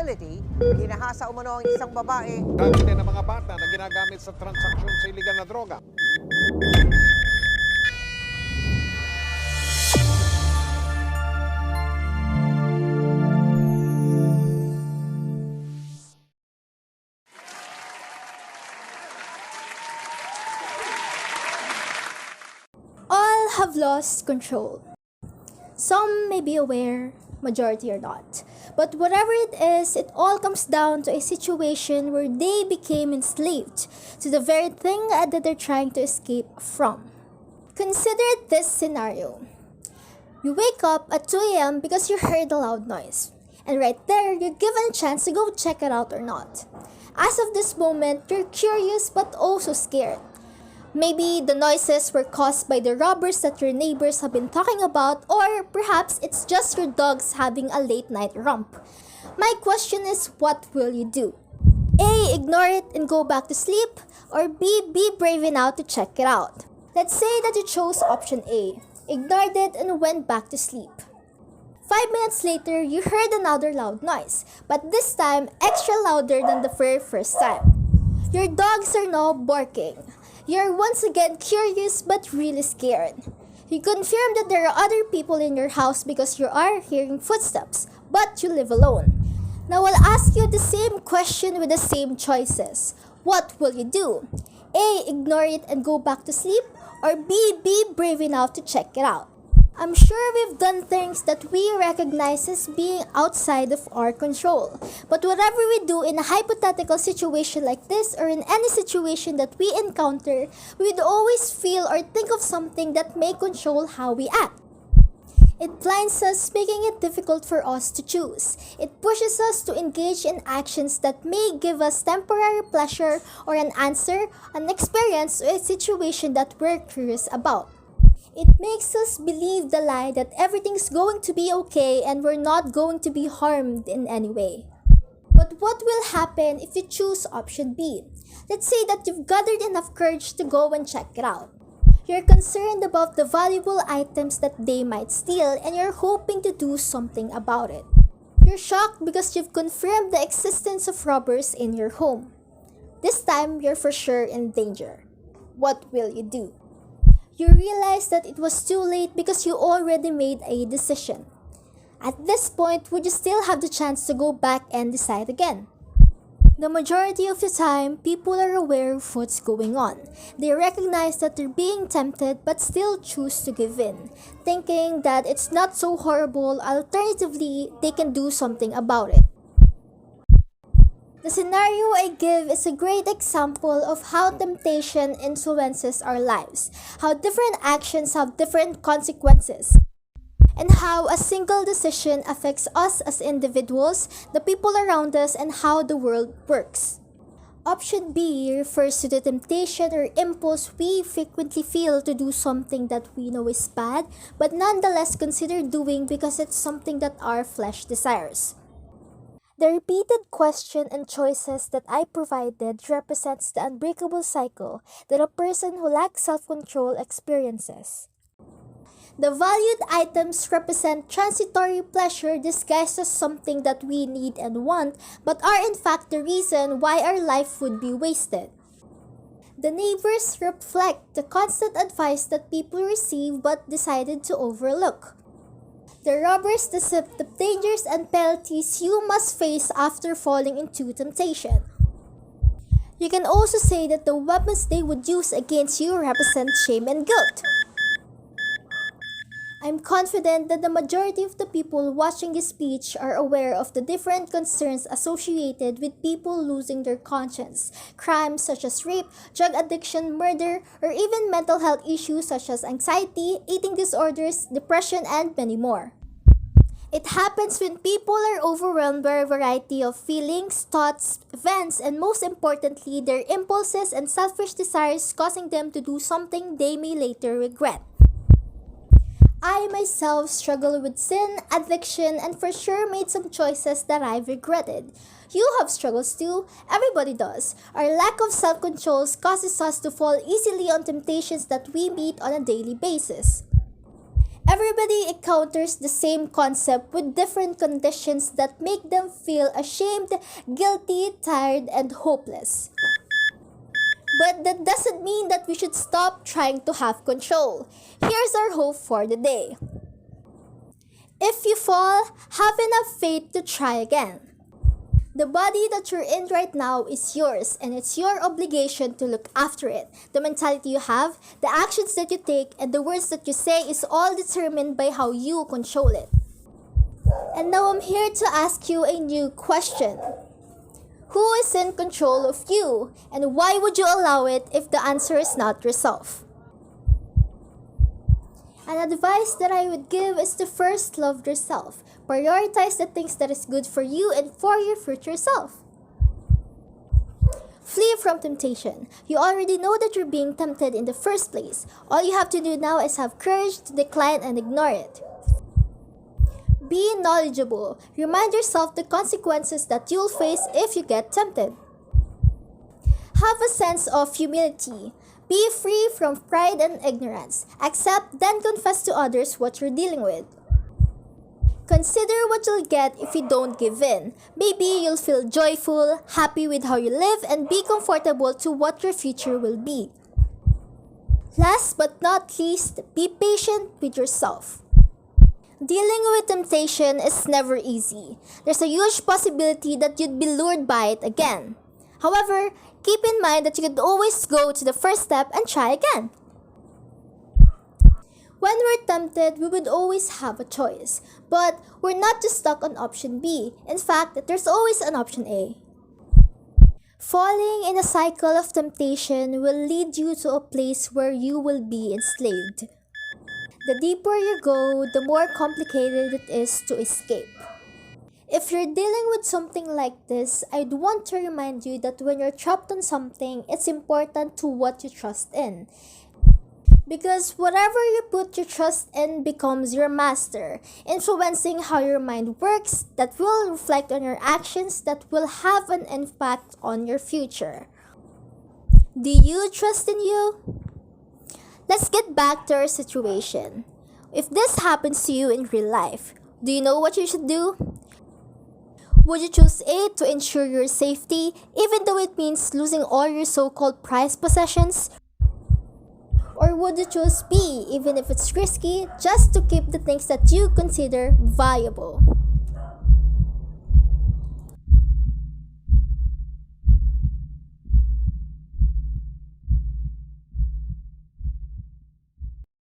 facility, ginahasa umano ang isang babae. Gamit din ng mga bata na ginagamit sa transaksyon sa iligal na droga. All have lost control. Some may be aware, majority are not. But whatever it is, it all comes down to a situation where they became enslaved to the very thing that they're trying to escape from. Consider this scenario. You wake up at 2 a.m. because you heard a loud noise. And right there, you're given a chance to go check it out or not. As of this moment, you're curious but also scared. Maybe the noises were caused by the robbers that your neighbors have been talking about, or perhaps it's just your dogs having a late night romp. My question is, what will you do? A. Ignore it and go back to sleep, or B. Be brave enough to check it out. Let's say that you chose option A, ignored it and went back to sleep. 5 minutes later, you heard another loud noise, but this time extra louder than the very first time. Your dogs are now barking. You're once again curious but really scared. You confirm that there are other people in your house because you are hearing footsteps, but you live alone. Now I'll ask you the same question with the same choices. What will you do? A. Ignore it and go back to sleep, or B. Be brave enough to check it out. I'm sure we've done things that we recognize as being outside of our control. But whatever we do in a hypothetical situation like this, or in any situation that we encounter, we'd always feel or think of something that may control how we act. It blinds us, making it difficult for us to choose. It pushes us to engage in actions that may give us temporary pleasure or an answer, an experience, or a situation that we're curious about. It makes us believe the lie that everything's going to be okay and we're not going to be harmed in any way. But what will happen if you choose option B? Let's say that you've gathered enough courage to go and check it out. You're concerned about the valuable items that they might steal and you're hoping to do something about it. You're shocked because you've confirmed the existence of robbers in your home. This time, you're for sure in danger. What will you do? You realize that it was too late because you already made a decision. At this point, would you still have the chance to go back and decide again? The majority of the time, people are aware of what's going on. They recognize that they're being tempted but still choose to give in, thinking that it's not so horrible, alternatively, they can do something about it. The scenario I give is a great example of how temptation influences our lives, how different actions have different consequences, and how a single decision affects us as individuals, the people around us, and how the world works. Option B refers to the temptation or impulse we frequently feel to do something that we know is bad, but nonetheless consider doing because it's something that our flesh desires. The repeated question and choices that I provided represents the unbreakable cycle that a person who lacks self-control experiences. The valued items represent transitory pleasure disguised as something that we need and want, but are in fact the reason why our life would be wasted. The neighbors reflect the constant advice that people receive but decided to overlook. The robbers depict the dangers and penalties you must face after falling into temptation. You can also say that the weapons they would use against you represent shame and guilt. I'm confident that the majority of the people watching this speech are aware of the different concerns associated with people losing their conscience, crimes such as rape, drug addiction, murder, or even mental health issues such as anxiety, eating disorders, depression, and many more. It happens when people are overwhelmed by a variety of feelings, thoughts, events, and most importantly, their impulses and selfish desires causing them to do something they may later regret. I myself struggle with sin, addiction, and for sure made some choices that I've regretted. You have struggles too. Everybody does. Our lack of self-control causes us to fall easily on temptations that we meet on a daily basis. Everybody encounters the same concept with different conditions that make them feel ashamed, guilty, tired, and hopeless. But that doesn't mean that we should stop trying to have control. Here's our hope for the day. If you fall, have enough faith to try again. The body that you're in right now is yours, and it's your obligation to look after it. The mentality you have, the actions that you take, and the words that you say is all determined by how you control it. And now I'm here to ask you a new question. Who is in control of you, and why would you allow it if the answer is not yourself? An advice that I would give is to first love yourself. Prioritize the things that is good for you and for your future self. Flee from temptation. You already know that you're being tempted in the first place. All you have to do now is have courage to decline and ignore it. Be knowledgeable. Remind yourself the consequences that you'll face if you get tempted. Have a sense of humility. Be free from pride and ignorance. Accept, then confess to others what you're dealing with. Consider what you'll get if you don't give in. Maybe you'll feel joyful, happy with how you live, and be comfortable to what your future will be. Last but not least, be patient with yourself. Dealing with temptation is never easy. There's a huge possibility that you'd be lured by it again. However, keep in mind that you could always go to the first step and try again. When we're tempted, we would always have a choice. But we're not just stuck on option B. In fact, there's always an option A. Falling in a cycle of temptation will lead you to a place where you will be enslaved. The deeper you go, the more complicated it is to escape. If you're dealing with something like this, I'd want to remind you that when you're trapped on something, it's important to what you trust in. Because whatever you put your trust in becomes your master, influencing how your mind works, that will reflect on your actions, that will have an impact on your future. Do you trust in you? Let's get back to our situation. If this happens to you in real life, do you know what you should do? Would you choose A to ensure your safety, even though it means losing all your so-called prized possessions? Or would you choose B, even if it's risky, just to keep the things that you consider valuable?